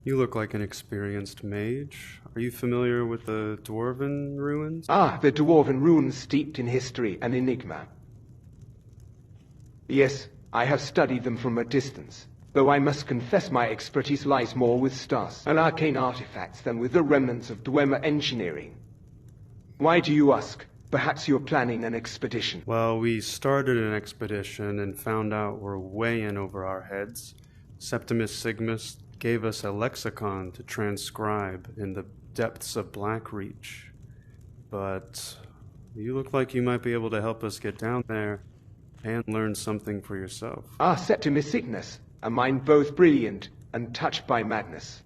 You look like an experienced mage. Are you familiar with the dwarven ruins? Ah, the dwarven runes steeped in history and enigma. Yes, I have studied them from a distance, though I must confess my expertise lies more with stars and arcane artifacts than with the remnants of Dwemer engineering. Why do you ask? Perhaps you're planning an expedition. Well, we started an expedition and found out we're way in over our heads. Septimus Sigmus gave us a lexicon to transcribe in the depths of Blackreach. But you look like you might be able to help us get down there and learn something for yourself. Ah, Septimus Cygnus, a mind both brilliant and touched by madness.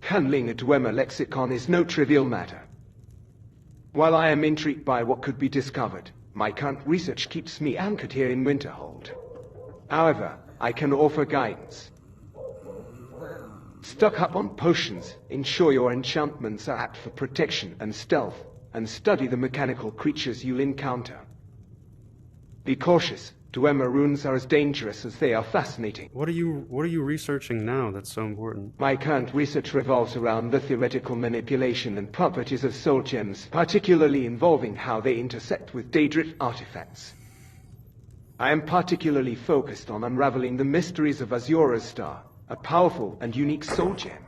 Handling a Dwemer lexicon is no trivial matter. While I am intrigued by what could be discovered, my current research keeps me anchored here in Winterhold. However, I can offer guidance. Stock up on potions, ensure your enchantments are apt for protection and stealth, and study the mechanical creatures you'll encounter. Be cautious. Dwemer runes are as dangerous as they are fascinating. What are you researching now that's so important? My current research revolves around the theoretical manipulation and properties of soul gems, particularly involving how they intersect with Daedric artifacts. I am particularly focused on unraveling the mysteries of Azura's Star, a powerful and unique soul gem.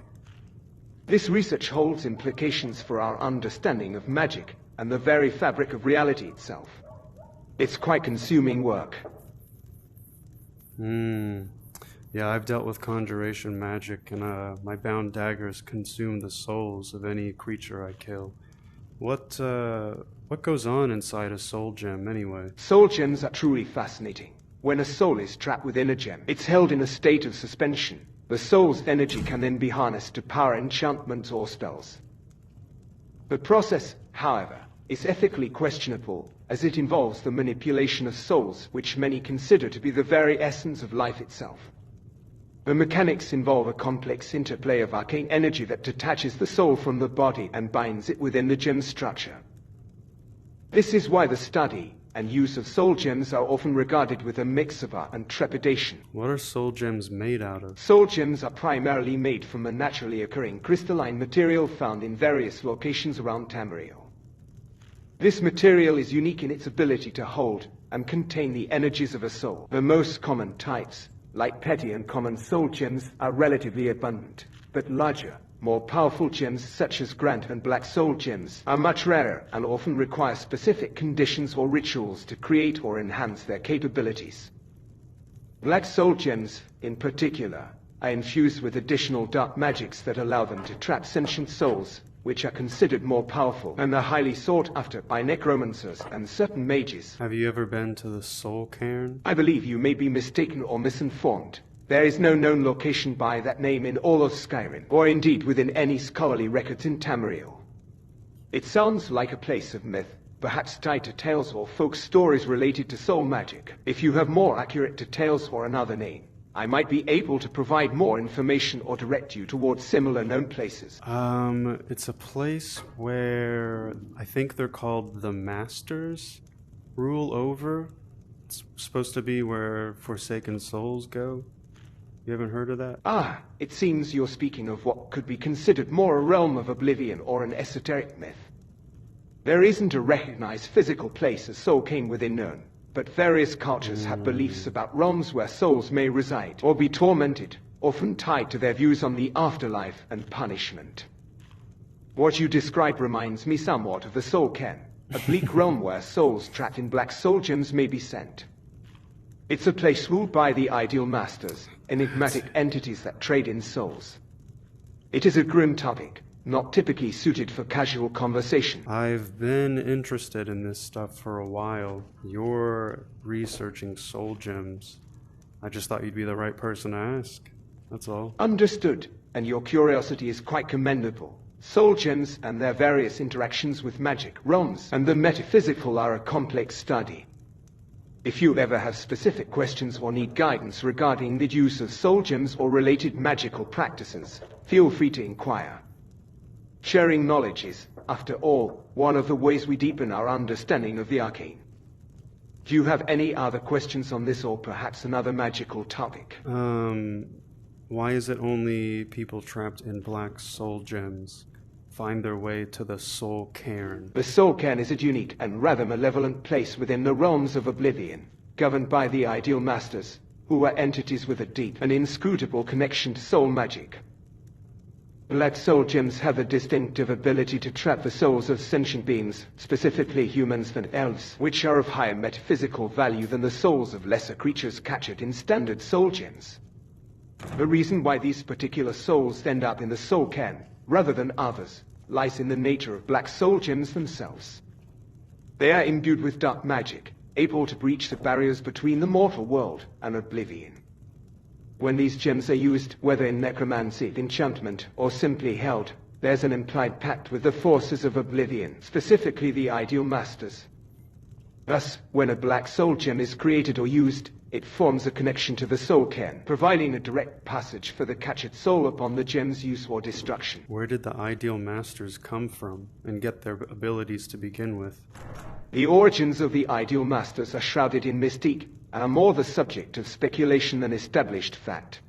This research holds implications for our understanding of magic and the very fabric of reality itself. It's quite consuming work. Yeah, I've dealt with conjuration magic, and my bound daggers consume the souls of any creature I kill. What goes on inside a soul gem, anyway? Soul gems are truly fascinating. When a soul is trapped within a gem, it's held in a state of suspension. The soul's energy can then be harnessed to power enchantments or spells. The process, however, is ethically questionable, as it involves the manipulation of souls, which many consider to be the very essence of life itself. The mechanics involve a complex interplay of arcane energy that detaches the soul from the body and binds it within the gem's structure. This is why the study and use of soul gems are often regarded with a mix of awe and trepidation. What are soul gems made out of? Soul gems are primarily made from a naturally occurring crystalline material found in various locations around Tamriel. This material is unique in its ability to hold and contain the energies of a soul. The most common types, like petty and common soul gems, are relatively abundant, but larger, more powerful gems such as Grant and Black Soul gems are much rarer and often require specific conditions or rituals to create or enhance their capabilities. Black Soul gems, in particular, are infused with additional dark magics that allow them to trap sentient souls, which are considered more powerful and are highly sought after by necromancers and certain mages. Have you ever been to the Soul Cairn? I believe you may be mistaken or misinformed. There is no known location by that name in all of Skyrim, or indeed within any scholarly records in Tamriel. It sounds like a place of myth, perhaps tied to tales or folk stories related to soul magic. If you have more accurate details or another name, I might be able to provide more information or direct you towards similar known places. It's a place where I think they're called the Masters rule over. It's supposed to be where forsaken souls go. You haven't heard of that? Ah, it seems you're speaking of what could be considered more a realm of oblivion or an esoteric myth. There isn't a recognized physical place a soul came within known, but various cultures have beliefs about realms where souls may reside or be tormented, often tied to their views on the afterlife and punishment. What you describe reminds me somewhat of the Soul Cairn, a bleak realm where souls trapped in black soul gems may be sent. It's a place ruled by the ideal masters, enigmatic entities that trade in souls. It is a grim topic, not typically suited for casual conversation. I've been interested in this stuff for a while. You're researching soul gems. I just thought you'd be the right person to ask. That's all. Understood, and your curiosity is quite commendable. Soul gems and their various interactions with magic, realms, and the metaphysical are a complex study. If you ever have specific questions or need guidance regarding the use of soul gems or related magical practices, feel free to inquire. Sharing knowledge is, after all, one of the ways we deepen our understanding of the arcane. Do you have any other questions on this or perhaps another magical topic? Why is it only people trapped in black soul gems find their way to the soul cairn? The soul cairn is a unique and rather malevolent place within the realms of oblivion, governed by the ideal masters, who are entities with a deep and inscrutable connection to soul magic. Black soul gems have a distinctive ability to trap the souls of sentient beings, specifically humans and elves, which are of higher metaphysical value than the souls of lesser creatures captured in standard soul gems. The reason why these particular souls end up in the soul cairn, rather than others, lies in the nature of black soul gems themselves. They are imbued with dark magic, able to breach the barriers between the mortal world and oblivion. When these gems are used, whether in necromancy, enchantment, or simply held, there's an implied pact with the forces of oblivion, specifically the ideal masters. Thus, when a black soul gem is created or used, it forms a connection to the soul cairn, providing a direct passage for the captured soul upon the gem's use or destruction. Where did the ideal masters come from and get their abilities to begin with? The origins of the ideal masters are shrouded in mystique, and are more the subject of speculation than established fact.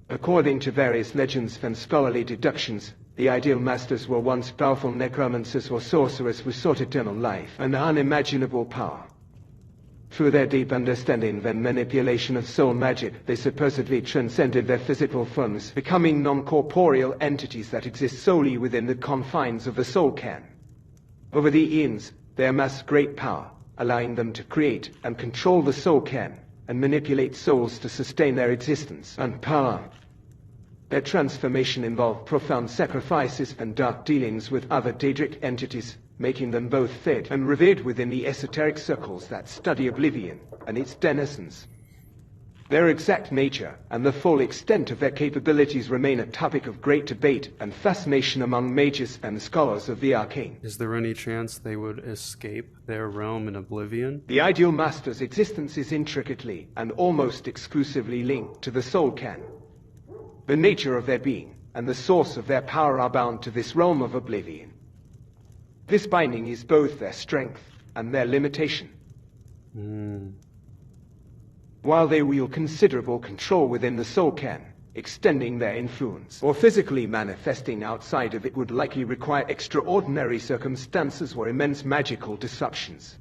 According to various legends and scholarly deductions, the ideal masters were once powerful necromancers or sorcerers who sought eternal life and unimaginable power. Through their deep understanding and manipulation of soul magic, they supposedly transcended their physical forms, becoming non-corporeal entities that exist solely within the confines of the soul cairn. Over the eons, they amassed great power, allowing them to create and control the soul cairn, and manipulate souls to sustain their existence and power. Their transformation involved profound sacrifices and dark dealings with other Daedric entities, making them both feared and revered within the esoteric circles that study oblivion and its denizens. Their exact nature and the full extent of their capabilities remain a topic of great debate and fascination among mages and scholars of the arcane. Is there any chance they would escape their realm in oblivion? The ideal master's existence is intricately and almost exclusively linked to the soul cairn. The nature of their being and the source of their power are bound to this realm of oblivion. This binding is both their strength and their limitation. While they wield considerable control within the soul cairn, extending their influence or physically manifesting outside of it would likely require extraordinary circumstances or immense magical disruptions.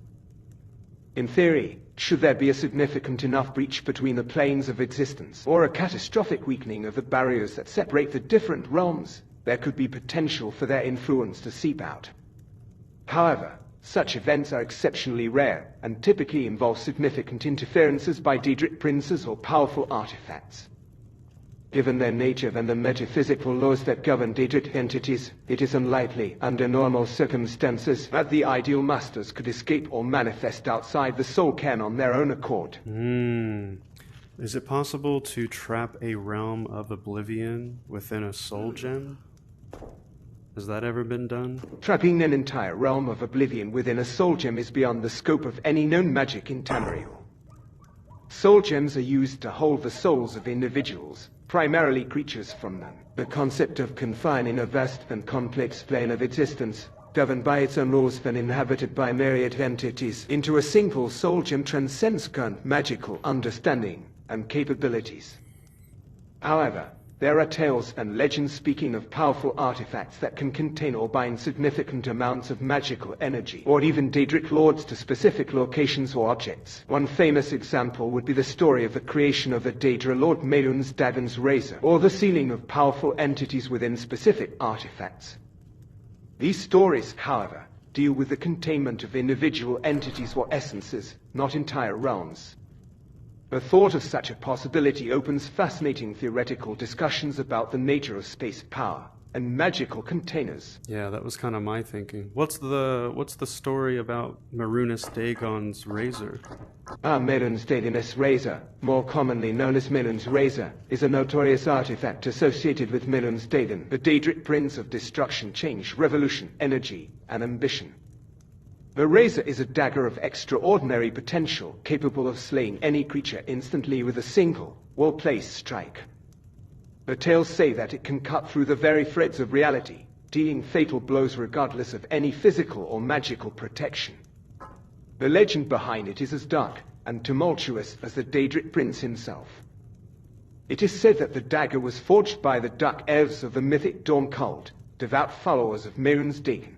In theory, should there be a significant enough breach between the planes of existence, or a catastrophic weakening of the barriers that separate the different realms, there could be potential for their influence to seep out. However, such events are exceptionally rare, and typically involve significant interferences by Daedric princes or powerful artifacts. Given their nature and the metaphysical laws that govern Daedric entities, it is unlikely, under normal circumstances, that the ideal masters could escape or manifest outside the soul cairn on their own accord. Is it possible to trap a realm of oblivion within a soul gem? Has that ever been done? Trapping an entire realm of oblivion within a soul gem is beyond the scope of any known magic in Tamriel. Soul gems are used to hold the souls of individuals, primarily creatures from them. The concept of confining a vast and complex plane of existence, governed by its own laws and inhabited by myriad entities, into a single soul gem transcends current magical understanding and capabilities. However, there are tales and legends speaking of powerful artifacts that can contain or bind significant amounts of magical energy, or even Daedric lords to specific locations or objects. One famous example would be the story of the creation of the Daedra Lord Melun's Dagon's Razor, or the sealing of powerful entities within specific artifacts. These stories, however, deal with the containment of individual entities or essences, not entire realms. The thought of such a possibility opens fascinating theoretical discussions about the nature of space power and magical containers. Yeah, that was kind of my thinking. What's the story about Marunus Dagon's razor? Melun's Dagon's Razor, more commonly known as Melun's Razor, is a notorious artifact associated with Melun's Dagon, the Daedric prince of destruction, change, revolution, energy, and ambition. The razor is a dagger of extraordinary potential, capable of slaying any creature instantly with a single, well-placed strike. The tales say that it can cut through the very threads of reality, dealing fatal blows regardless of any physical or magical protection. The legend behind it is as dark and tumultuous as the Daedric prince himself. It is said that the dagger was forged by the Dark Elves of the mythic Dawn cult, devout followers of Mehrunes Dagon.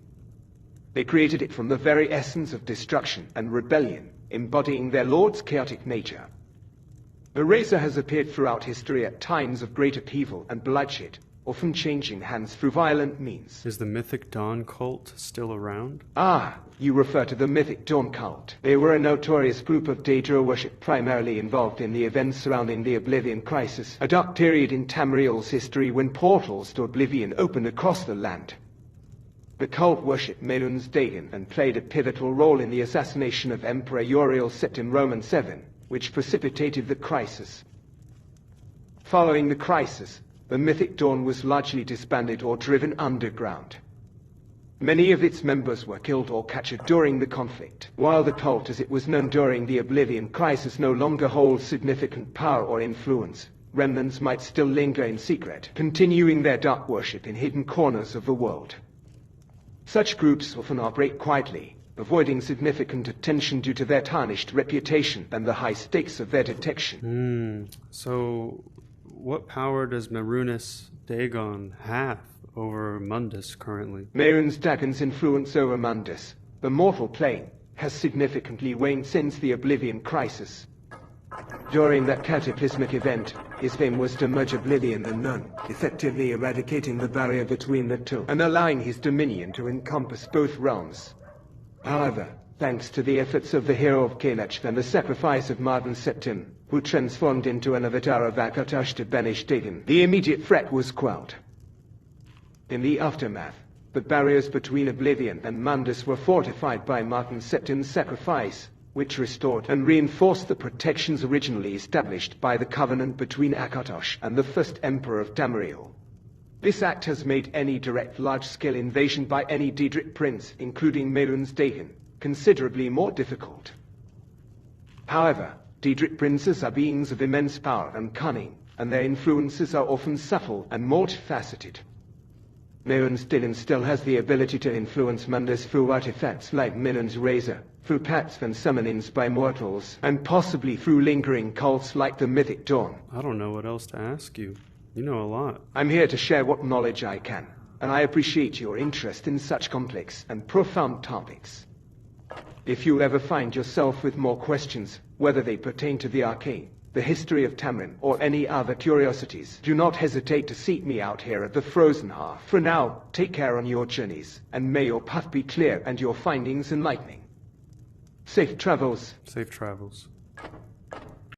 They created it from the very essence of destruction and rebellion, embodying their lord's chaotic nature. The razor has appeared throughout history at times of great upheaval and bloodshed, often changing hands through violent means. Is the mythic Dawn cult still around? Ah, you refer to the mythic Dawn cult. They were a notorious group of Daedra worship primarily involved in the events surrounding the Oblivion Crisis, a dark period in Tamriel's history when portals to Oblivion opened across the land. The cult worshipped Mehrunes Dagon and played a pivotal role in the assassination of Emperor Uriel Septim Roman VII, which precipitated the crisis. Following the crisis, the mythic Dawn was largely disbanded or driven underground. Many of its members were killed or captured during the conflict, while the cult as it was known during the Oblivion Crisis no longer holds significant power or influence. Remnants might still linger in secret, continuing their dark worship in hidden corners of the world. Such groups often operate quietly, avoiding significant attention due to their tarnished reputation and the high stakes of their detection. So what power does Mehrunes Dagon have over Mundus currently? Mehrunes Dagon's influence over Mundus, the mortal plane, has significantly waned since the Oblivion Crisis. During that cataclysmic event, his fame was to merge Oblivion and none, effectively eradicating the barrier between the two, and allowing his dominion to encompass both realms. However, thanks to the efforts of the hero of Kalach and the sacrifice of Martin Septim, who transformed into an avatar of Akatosh to banish Dagon, the immediate threat was quelled. In the aftermath, the barriers between Oblivion and Mundus were fortified by Martin Septim's sacrifice, which restored and reinforced the protections originally established by the covenant between Akatosh and the first Emperor of Tamriel. This act has made any direct large-scale invasion by any Daedric prince, including Mehrunes Dagon, considerably more difficult. However, Daedric princes are beings of immense power and cunning, and their influences are often subtle and multifaceted. Mehrunes Dagon still has the ability to influence Mundus through artifacts like Mehrunes' Razor, through pacts and summonings by mortals, and possibly through lingering cults like the Mythic Dawn. I don't know what else to ask you. You know a lot. I'm here to share what knowledge I can, and I appreciate your interest in such complex and profound topics. If you ever find yourself with more questions, whether they pertain to the arcane, the history of Tamriel, or any other curiosities, do not hesitate to seek me out here at the Frozen Hearth. For now, take care on your journeys, and may your path be clear and your findings enlightening. Safe travels. Safe travels.